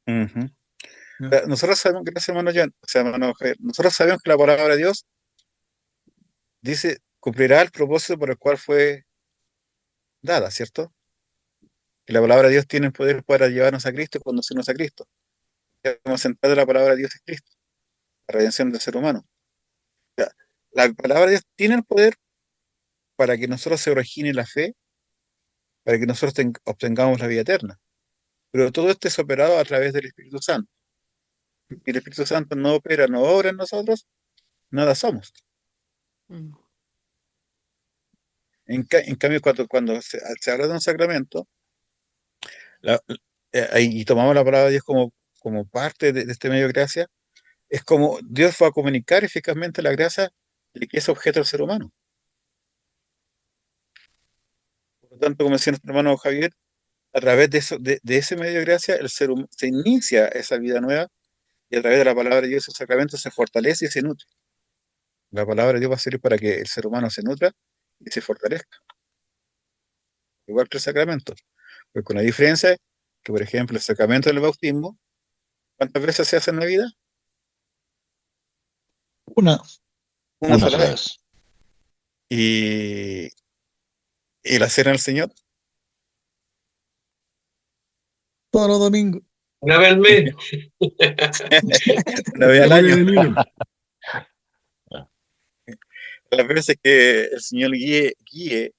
ujú. ¿Ya? Nosotros sabemos, gracias hermano John, o sea, hermano Javier, nosotros sabemos que la palabra de Dios dice, cumplirá el propósito por el cual fue dada, ¿cierto? Que la palabra de Dios tiene el poder para llevarnos a Cristo y conducirnos a Cristo. Hemos centrado la palabra de Dios en Cristo, la redención del ser humano. O sea, la palabra de Dios tiene el poder para que nosotros se origine la fe, para que nosotros obtengamos la vida eterna. Pero todo esto es operado a través del Espíritu Santo. Si el Espíritu Santo no opera, no obra en nosotros, nada somos. Mm. En cambio, cuando se habla de un sacramento, la- y tomamos la palabra de Dios como parte de este medio de gracia, es como Dios va a comunicar eficazmente la gracia de que es objeto del ser humano. Por lo tanto, como decía nuestro hermano Javier, a través de, eso, de ese medio de gracia, se inicia esa vida nueva y a través de la palabra de Dios, el sacramento se fortalece y se nutre. La palabra de Dios va a servir para que el ser humano se nutra y se fortalezca, igual que el sacramento. Pero con la diferencia que, por ejemplo, el sacramento del bautismo, ¿cuántas veces se hace en la vida? Una, Una Una sola sola vez. vez. Y, y la cena del Señor, todos los domingos. Una vez al mes. una vez al Igual año. en el mío. Las veces que el Señor guíe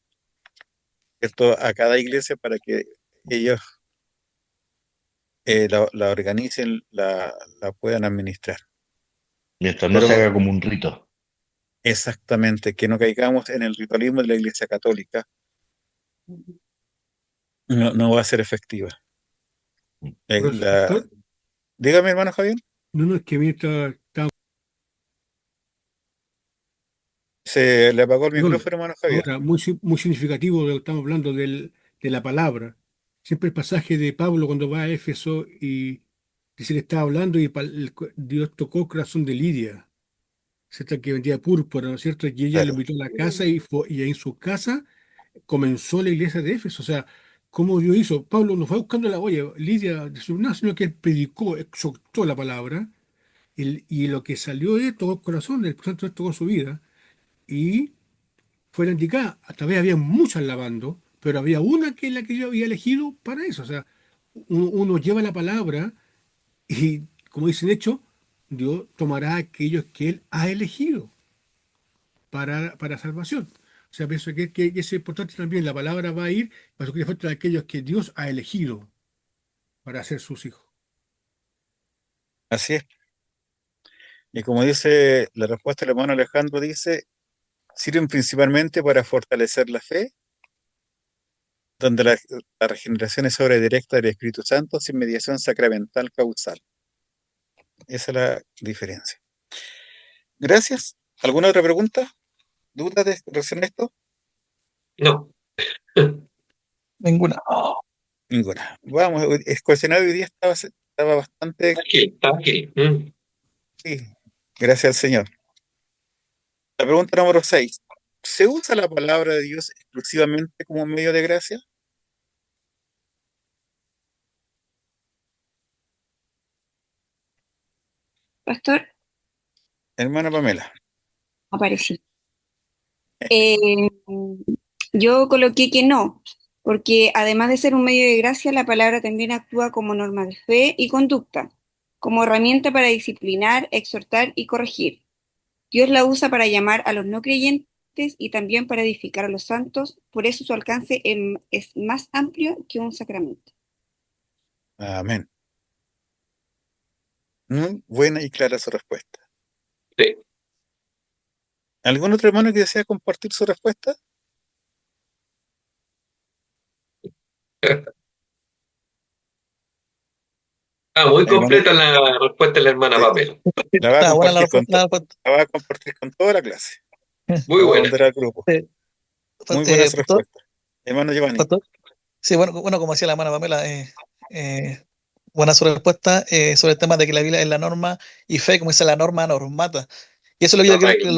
esto a cada iglesia para que ellos la organicen, la puedan administrar. Mientras no se Pero haga como un rito. exactamente, que no caigamos en el ritualismo de la Iglesia Católica, no va a ser efectiva. Pastor, Dígame, hermano Javier, no, es que mientras estaba, se le apagó el perdón, micrófono, hermano Javier. ahora, muy significativo de lo que estamos hablando de la palabra. Siempre el pasaje de Pablo cuando va a Éfeso y dice que estaba hablando y Dios tocó el corazón de Lidia, ¿cierto? Que vendía púrpura, ¿no es cierto? Y ella lo Claro, invitó a la casa y en su casa comenzó la iglesia de Éfeso. O sea, ¿cómo Dios hizo? Pablo no fue buscando la olla, Lidia, no, sino que él predicó, exhortó la palabra y lo que salió de todo el corazón, el Santo tocó su vida y fue la indicada. A través había muchas lavando, pero había una que es la que yo había elegido para eso. O sea, uno lleva la palabra y, como dicen hecho, Dios tomará a aquellos que Él ha elegido para salvación. O sea, pienso que es importante también. La palabra va a ir para su falta de aquellos que Dios ha elegido para ser sus hijos. así es. Y como dice la respuesta del hermano Alejandro, dice, sirven principalmente para fortalecer la fe, donde la regeneración es obra directa del Espíritu Santo sin mediación sacramental causal. Esa es la diferencia. Gracias. ¿Alguna otra pregunta? ¿Duda de relación a esto? No, Ninguna. Ninguna. Vamos, el cuestionario de hoy día estaba bastante... está aquí. Mm. Sí, gracias al Señor. La pregunta número 6. ¿Se usa la palabra de Dios exclusivamente como medio de gracia? Pastor, Hermana Pamela. aparecí. Eh, yo coloqué que no, porque además de ser un medio de gracia, la palabra también actúa como norma de fe y conducta, como herramienta para disciplinar, exhortar y corregir. Dios la usa para llamar a los no creyentes y también para edificar a los santos, por eso su alcance es más amplio que un sacramento. Amén. Muy buena y clara su respuesta. Sí. ¿Algún otro hermano que desea compartir su respuesta? Muy Hermano, completa la respuesta de la hermana sí, Pamela. la va a Está buena la compartir con, respuesta. La respuesta. la va a compartir con toda la clase. Muy La va a buena. mandar al grupo. Muy buena su Pastor, respuesta. Hermano Giovanni. pastor. Sí, bueno, como decía la hermana Pamela, buena su respuesta sobre el tema de que la Biblia es la norma y fe, como dice la norma normata. Y eso es lo La que, regla.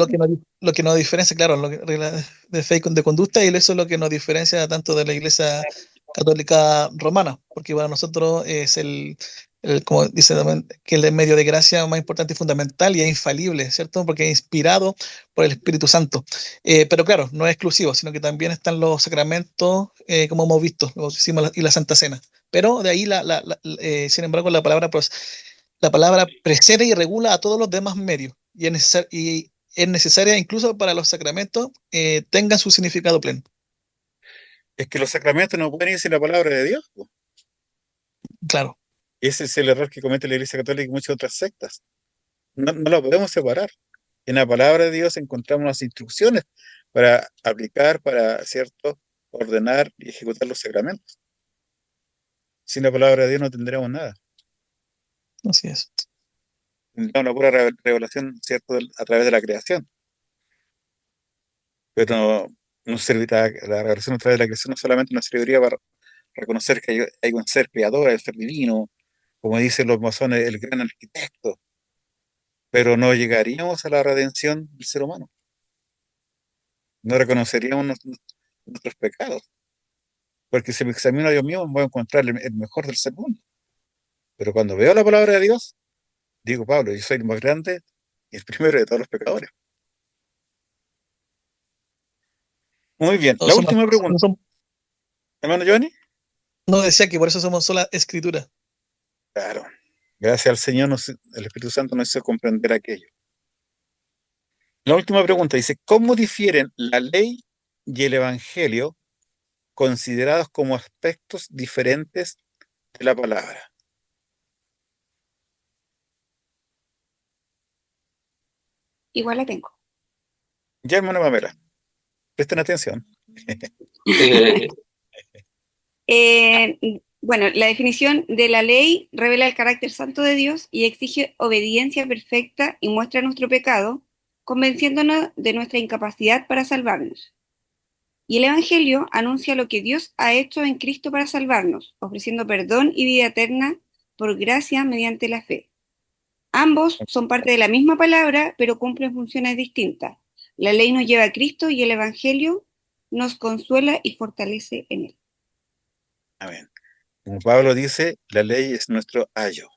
lo que nos diferencia, claro, regla de fe y de conducta, y eso es lo que nos diferencia tanto de la Iglesia Católica Romana, porque para nosotros es como dice también, que es el medio de gracia más importante y fundamental y es infalible, ¿cierto? Porque es inspirado por el Espíritu Santo. Pero claro, no es exclusivo, sino que también están los sacramentos, como hemos visto, los hicimos y la Santa Cena. Pero de ahí, sin embargo, la palabra precede y regula a todos los demás medios y es necesaria incluso para los sacramentos tengan su significado pleno. Es que los sacramentos no pueden ir sin la palabra de Dios, po. Claro, Ese es el error que comete la Iglesia Católica y muchas otras sectas. No lo podemos separar. En la palabra de Dios encontramos las instrucciones para aplicar, para, ¿cierto?, ordenar y ejecutar los sacramentos. Sin la palabra de Dios no tendremos nada. así es. Tendremos una pura revelación, ¿cierto?, a través de la creación. Pero no servirá, la revelación a través de la creación no solamente nos serviría para reconocer que hay un ser creador, el ser divino, como dicen los masones, el gran arquitecto, pero no llegaríamos a la redención del ser humano. No reconoceríamos nuestros pecados, porque si me examino a Dios mío, voy a encontrar el mejor del ser mundo. Pero cuando veo la palabra de Dios, digo, Pablo, yo soy el más grande y el primero de todos los pecadores. Muy bien, No, la última pregunta, hermano Johnny. no decía que por eso somos sola escritura. Claro, gracias al Señor, el Espíritu Santo nos hizo comprender aquello. La última pregunta dice, ¿cómo difieren la ley y el Evangelio considerados como aspectos diferentes de la palabra? Igual la tengo. Ya, hermano Pamela, presten atención. Eh, Bueno, la definición de la ley revela el carácter santo de Dios y exige obediencia perfecta y muestra nuestro pecado, convenciéndonos de nuestra incapacidad para salvarnos. Y el Evangelio anuncia lo que Dios ha hecho en Cristo para salvarnos, ofreciendo perdón y vida eterna por gracia mediante la fe. Ambos son parte de la misma palabra, pero cumplen funciones distintas. La ley nos lleva a Cristo y el Evangelio nos consuela y fortalece en él. Amén. Como Pablo dice, la ley es nuestro ayo.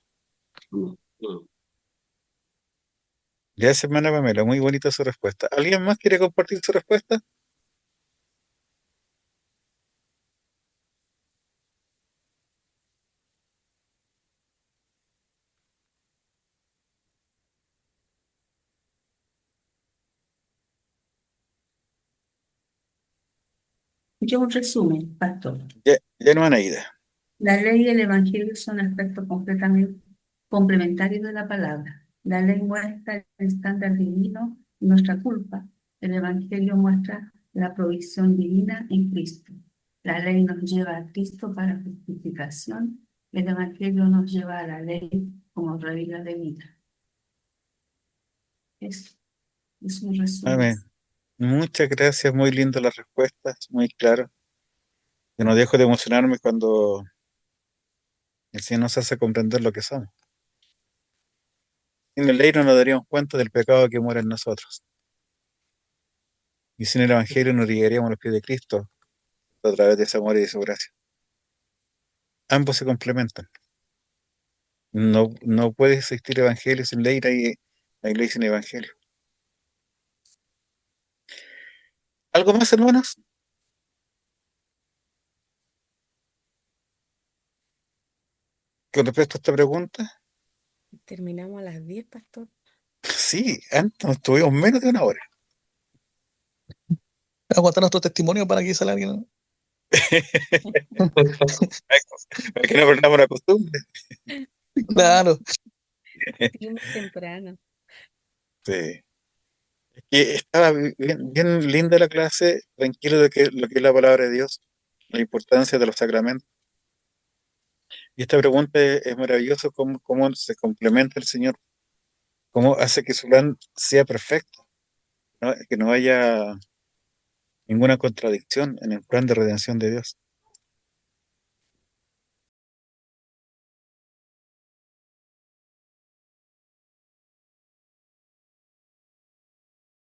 Gracias, hermana Pamela, muy bonita su respuesta. ¿Alguien más quiere compartir su respuesta? Yo un resumen, pastor. Ya, hermana Ida. La ley y el evangelio son aspectos completamente complementarios de la palabra. La ley muestra el estándar divino y nuestra culpa. El evangelio muestra la provisión divina en Cristo. La ley nos lleva a Cristo para justificación. El evangelio nos lleva a la ley como regla de vida. Eso es un resumen. Amén. Muchas gracias, muy lindas las respuestas, muy claro. Yo no dejo de emocionarme cuando el Señor nos hace comprender lo que somos. Sin la ley no nos daríamos cuenta del pecado que muere en nosotros. Y sin el Evangelio nos llegaríamos a los pies de Cristo a través de ese amor y de su gracia. Ambos se complementan. No puede existir Evangelio sin ley, y la ley sin Evangelio. ¿Algo más, hermanos? Con respecto a esta pregunta, Terminamos a las 10, pastor. sí, antes nos tuvimos menos de una hora. Vamos a contar nuestro testimonio para que salga alguien. Para que no perdamos la costumbre. Claro. Seguimos temprano. Sí. Que estaba bien linda la clase, tranquilo de que lo que es la palabra de Dios, la importancia de los sacramentos. Y esta pregunta es maravilloso, cómo se complementa el Señor, cómo hace que su plan sea perfecto, ¿no? Que no haya ninguna contradicción en el plan de redención de Dios.